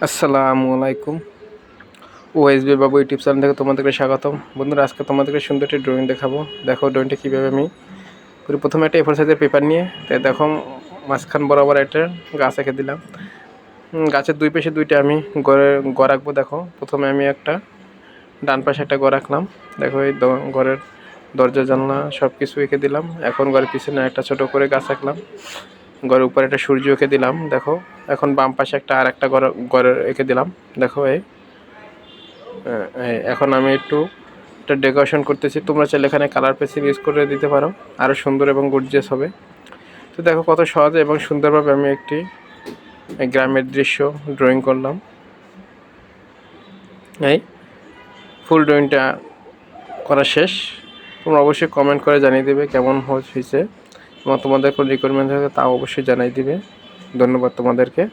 আসসালামু আলাইকুম। ওএসবি বাবু YouTube channel থেকে তোমাদেরকে স্বাগতম। বন্ধুরা, আজকে তোমাদেরকে সুন্দর একটি ড্রয়িং দেখাবো। দেখো ড্রয়িংটা কীভাবে আমি করি। প্রথমে একটা এ4 সাইজের পেপার নিয়ে দেখো মাঝখান বরাবর একটা গাছ এঁকে দিলাম। গাছের দুই পাশে দুইটা আমি গড় আঁকবো। দেখো প্রথমে আমি একটা ডান পাশে একটা গড় আঁকলাম। দেখো এই ঘরের দরজা জানলা সব কিছু এঁকে দিলাম। এখন ঘরের পিছনে একটা ছোট করে গাছ আঁকলাম। ঘরের উপরে একটা সূর্য এঁকে দিলাম। দেখো এখন বাম পাশে আর একটা ঘর এঁকে দিলাম। দেখো এখন আমি একটু একটা ডেকোরেশন করতেছি। তোমরা চাইলে এখানে কালার পেন্সিল ইউজ করে দিতে পারো, আরও সুন্দর এবং গর্জিয়াস হবে। তো দেখো কত সহজে এবং সুন্দরভাবে আমি একটি গ্রামের দৃশ্য ড্রয়িং করলাম। এই ফুল ড্রয়িংটা করা শেষ। তোমরা অবশ্যই কমেন্ট করে জানিয়ে দেবে কেমন হয়েছে, এবং তোমাদের কোনো রিকোয়ারমেন্ট থাকে তাও অবশ্যই জানিয়ে দিবে। ধন্যবাদ তোমাদেরকে।